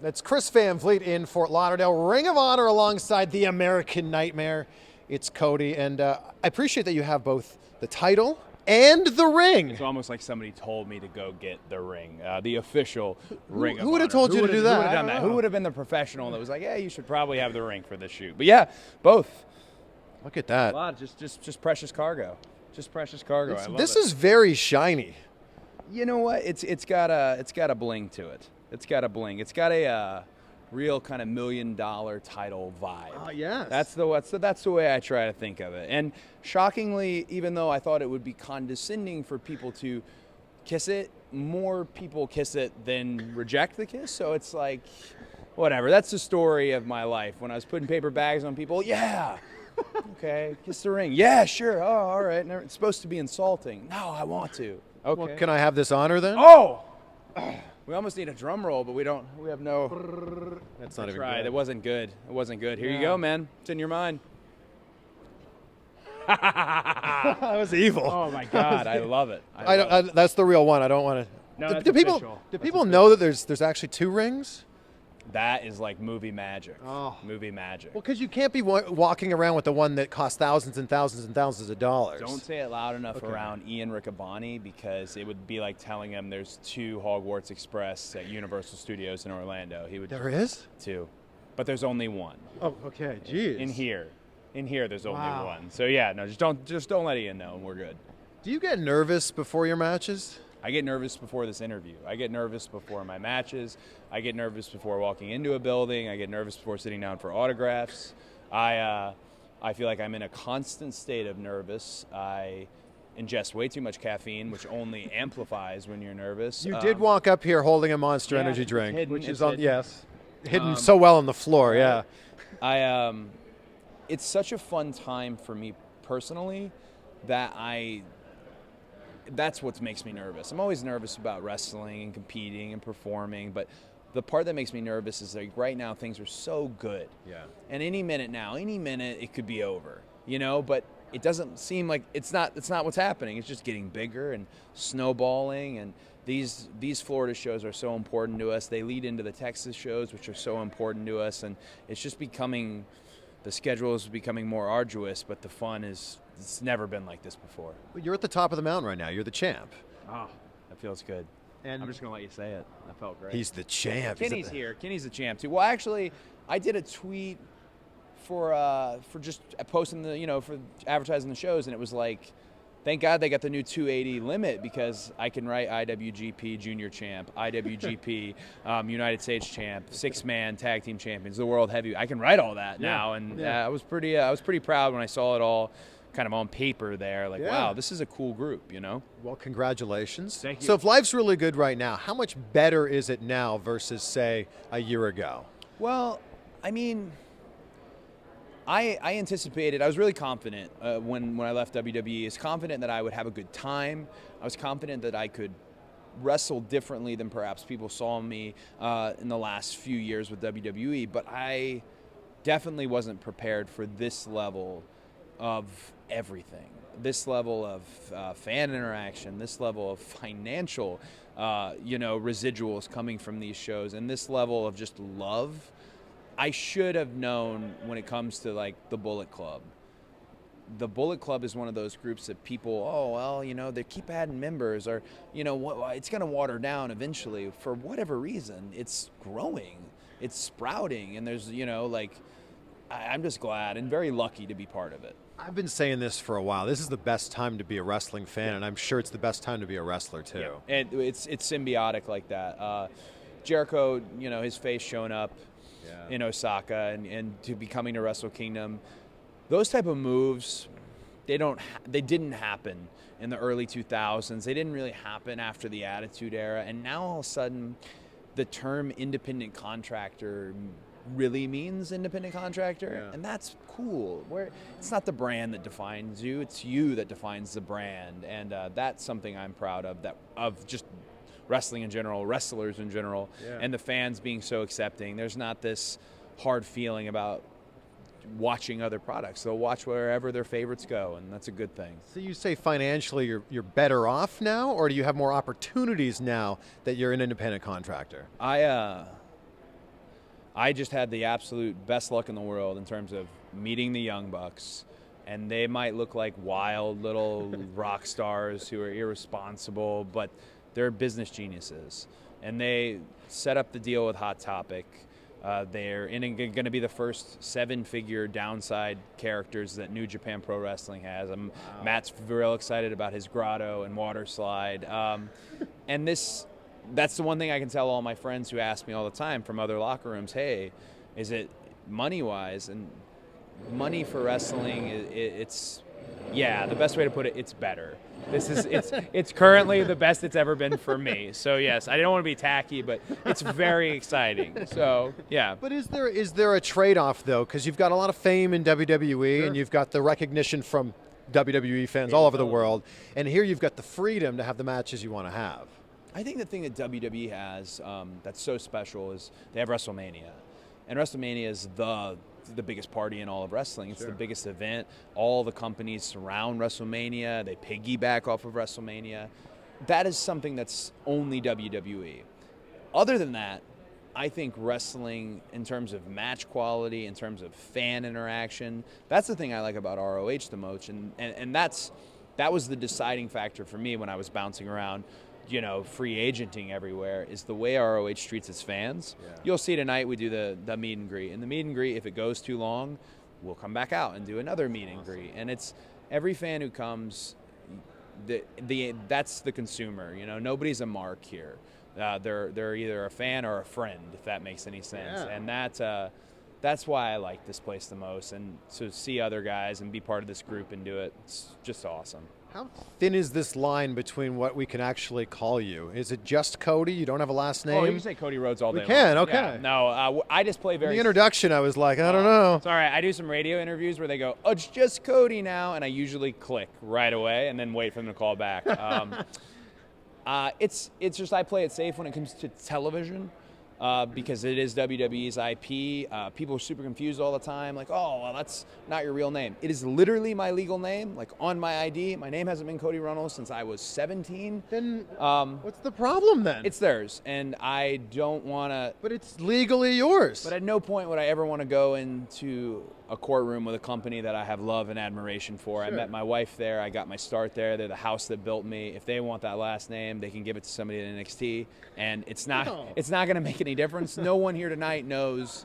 That's Chris Van Vliet in Fort Lauderdale. Ring of Honor alongside the American Nightmare. It's Cody, and I appreciate that you have both the title and the ring. It's almost like somebody told me to go get the ring, the official ring of honor. Who would have told you to do that? Who would have done that? Who would have been the professional that was like, yeah, you should probably have the ring for this shoot? But yeah, both. Look at that. A lot, just precious cargo. Just precious cargo. I love this it. is very shiny. You know what? It's got a bling to it. It's got a bling. It's got a real kind of $1 million title vibe. Yes. That's the way I try to think of it. And shockingly, even though I thought it would be condescending for people to kiss it, more people kiss it than reject the kiss. So it's like, whatever. That's the story of my life. When I was putting paper bags on people, yeah. Okay, kiss the ring. Yeah, sure. Oh, all right. It's supposed to be insulting. No, I want to. Okay. Well, can I have this honor then? Oh! We almost need a drum roll, but we don't. We have no. That's not even right. good. It wasn't good. It wasn't good. Here you go, man. It's in your mind. That was evil. Oh my God, I love it. That's the real one. I don't want to. No, do people know that there's actually two rings? That is like movie magic. Oh. Movie magic. Well, because you can't be walking around with the one that costs thousands and thousands and thousands of dollars. Don't say it loud enough around Ian Riccaboni, because it would be like telling him there's 2 Hogwarts Express at Universal Studios in Orlando. There is? 2, but there's only 1. Oh, okay. Jeez. In here, there's only 1. So yeah, no, just don't let Ian know, and we're good. Do you get nervous before your matches? I get nervous before this interview. I get nervous before my matches. I get nervous before walking into a building. I get nervous before sitting down for autographs. I feel like I'm in a constant state of nervous. I ingest way too much caffeine, which only amplifies when you're nervous. You did walk up here holding a Monster Energy drink, hidden, which is hidden. hidden so well on the floor. Yeah. It's such a fun time for me personally that that's what makes me nervous. I'm always nervous about wrestling and competing and performing, but the part that makes me nervous is like right now things are so good. Yeah. And any minute it could be over, but it doesn't seem like it's not what's happening. It's just getting bigger and snowballing, and these Florida shows are so important to us. They lead into the Texas shows, which are so important to us, and it's just the schedule is becoming more arduous, but the fun it's never been like this before. But you're at the top of the mountain right now. You're the champ. Oh, that feels good. And I'm just going to let you say it. That felt great. He's the champ. Kenny's here. Kenny's the champ, too. Well, actually, I did a tweet for just posting for advertising the shows, and it was like, thank God they got the new 280 limit, because I can write IWGP Junior Champ, IWGP United States Champ, 6-man tag team champions, the World Heavy. I can write all that now, and I was pretty proud when I saw it all kind of on paper there. Like, wow, this is a cool group, Well, congratulations. Thank you. So if life's really good right now, how much better is it now versus, say, a year ago? Well, I mean, I anticipated, I was really confident when I left WWE. I was confident that I would have a good time. I was confident that I could wrestle differently than perhaps people saw me in the last few years with WWE, but I definitely wasn't prepared for this level of everything. This level of fan interaction, this level of financial residuals coming from these shows, and this level of just love. I should have known when it comes to like the Bullet Club. The Bullet Club is one of those groups that people, they keep adding members, or, it's going to water down eventually. For whatever reason, it's growing, it's sprouting, and there's, I'm just glad and very lucky to be part of it. I've been saying this for a while. This is the best time to be a wrestling fan, and I'm sure it's the best time to be a wrestler too. Yeah. And it's symbiotic like that. Jericho, his face showing up in Osaka and to be coming to Wrestle Kingdom. Those type of moves, they didn't happen in the early 2000s. They didn't really happen after the Attitude Era. And now all of a sudden, the term independent contractor really means independent contractor, and that's cool. It's not the brand that defines you, it's you that defines the brand, and that's something I'm proud of just wrestling in general, wrestlers in general, and the fans being so accepting. There's not this hard feeling about watching other products. They'll watch wherever their favorites go, and that's a good thing. So you say financially you're better off now, or do you have more opportunities now that you're an independent contractor? I just had the absolute best luck in the world in terms of meeting the Young Bucks. And they might look like wild little rock stars who are irresponsible, but they're business geniuses. And they set up the deal with Hot Topic. They're going to be the first 7-figure downside characters that New Japan Pro Wrestling has. Matt's real excited about his grotto and water slide. And that's the one thing I can tell all my friends who ask me all the time from other locker rooms, hey, is it money-wise? And money for wrestling, it's the best way to put it, it's better. It's currently the best it's ever been for me. So yes, I don't want to be tacky, but it's very exciting. So yeah. But is there a trade-off though? Because you've got a lot of fame in WWE, and you've got the recognition from WWE fans all over the world, and here you've got the freedom to have the matches you want to have. I think the thing that WWE has that's so special is they have WrestleMania, and WrestleMania is the biggest party in all of wrestling. It's the biggest event. All the companies surround WrestleMania. They piggyback off of WrestleMania. That is something that's only WWE. Other than that, I think wrestling in terms of match quality, in terms of fan interaction, that's the thing I like about ROH the most. And that was the deciding factor for me when I was bouncing around, free agenting everywhere, is the way ROH treats its fans. Yeah. You'll see tonight we do the meet and greet. And the meet and greet, if it goes too long, we'll come back out and do another meet and greet. And it's every fan who comes, that's the consumer. Nobody's a mark here. They're either a fan or a friend, if that makes any sense. Yeah. And that's why I like this place the most. And to see other guys and be part of this group and do it, it's just awesome. How thin is this line between what we can actually call you? Is it just Cody? You don't have a last name? Oh, you can say Cody Rhodes all day long. We can, okay. Yeah, no, I just play very... In the introduction, I was like, I don't know. It's all right. I do some radio interviews where they go, oh, it's just Cody now, and I usually click right away and then wait for them to call back. It's just I play it safe when it comes to television. Because it is WWE's IP. People are super confused all the time, like, oh, well, that's not your real name. It is literally my legal name, like on my ID. My name hasn't been Cody Runnels since I was 17. Then what's the problem then? It's theirs, and I don't want to... But it's legally yours. But at no point would I ever want to go into a courtroom with a company that I have love and admiration for. Sure. I met my wife there. I got my start there. They're the house that built me. If they want that last name, they can give it to somebody at NXT, and it's not going to make any difference. No one here tonight knows,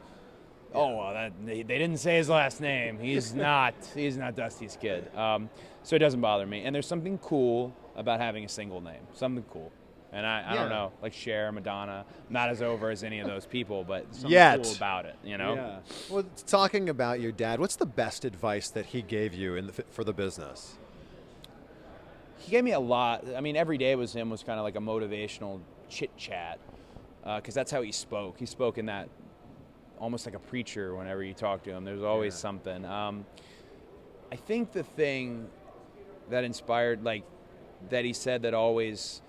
oh, well, they didn't say his last name. He's not Dusty's kid. So it doesn't bother me. And there's something cool about having a single name. Something cool. And I don't know, like Cher, Madonna, not as over as any of those people, but something cool about it, Yeah. Well, talking about your dad, what's the best advice that he gave you for the business? He gave me a lot. I mean, every day was kind of like a motivational chit-chat, because that's how he spoke. He spoke in that almost like a preacher whenever you talk to him. There's always something. I think the thing that inspired, like, that he said that always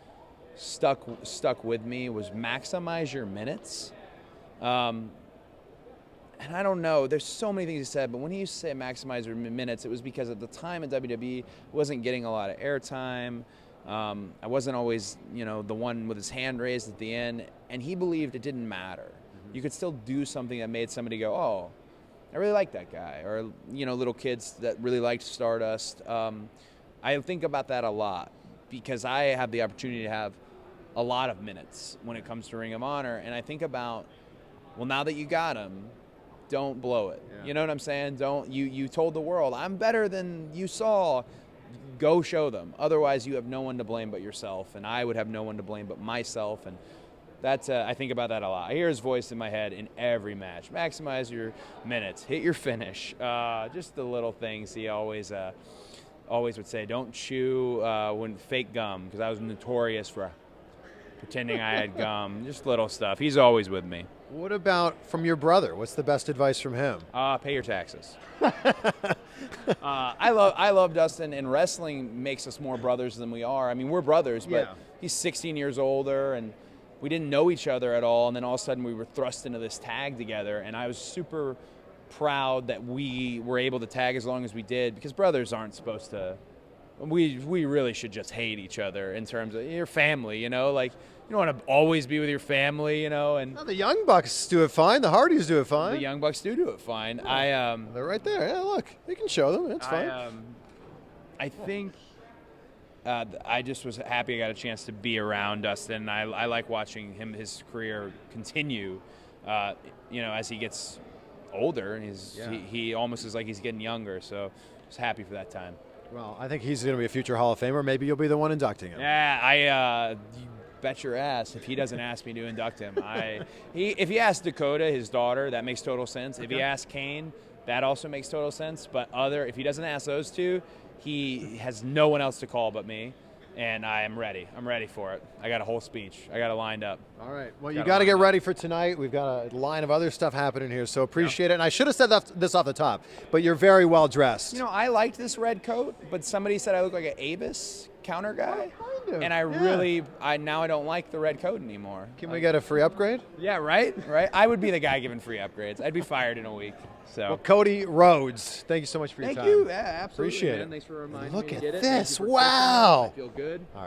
stuck with me was maximize your minutes. And I don't know, there's so many things he said, but when he used to say maximize your minutes, it was because at the time in WWE, I wasn't getting a lot of airtime. I wasn't always, the one with his hand raised at the end, and he believed it didn't matter. Mm-hmm. You could still do something that made somebody go, oh, I really like that guy, or, little kids that really liked Stardust. I think about that a lot because I have the opportunity to have a lot of minutes when it comes to Ring of Honor, and I think about, well, now that you got him, don't blow it. Yeah. You know what I'm saying? You told the world, I'm better than you saw. Go show them. Otherwise, you have no one to blame but yourself, and I would have no one to blame but myself, and that's I think about that a lot. I hear his voice in my head in every match. Maximize your minutes. Hit your finish. Just the little things he always would say. Don't chew when fake gum, because I was notorious for pretending I had gum. Just little stuff. He's always with me. What about from your brother? What's the best advice from him? Pay your taxes. I love Dustin, and wrestling makes us more brothers than we are. I mean, we're brothers, but he's 16 years older, and we didn't know each other at all, and then all of a sudden we were thrust into this tag together, and I was super proud that we were able to tag as long as we did, because brothers aren't supposed to we really should just hate each other in terms of your family, you know, like you don't want to always be with your family, you know, and No, the Young Bucks do it fine. The Hardys do it fine. the Young Bucks do it fine. They're right there. Yeah, look, you can show them. It's fine. I think I just was happy I got a chance to be around Dustin. I like watching his career continue, you know, as he gets older, and he almost is like he's getting younger. So I was happy for that time. Well, I think he's going to be a future Hall of Famer. Maybe you'll be the one inducting him. Yeah, you bet your ass if he doesn't ask me to induct him. If he asks Dakota, his daughter, that makes total sense. If he asks Kane, that also makes total sense. But if he doesn't ask those two, he has no one else to call but me, and I am ready. I'm ready for it. I got a whole speech. I got it lined up. All right. Well, you got to get ready for tonight. We've got a line of other stuff happening here, so appreciate it. And I should have said this off the top, but you're very well dressed. You know, I liked this red coat, but somebody said I look like an Avis counter guy. Kind of, and now I don't like the red coat anymore. Can we get a free upgrade? Yeah, right? I would be the guy giving free upgrades. I'd be fired in a week. So. Well, Cody Rhodes, thank you so much for your time. Thank you. Yeah, absolutely. Appreciate man. it. Thanks for reminding Look me to at get it. this. Thank you for Wow. I feel good. All right.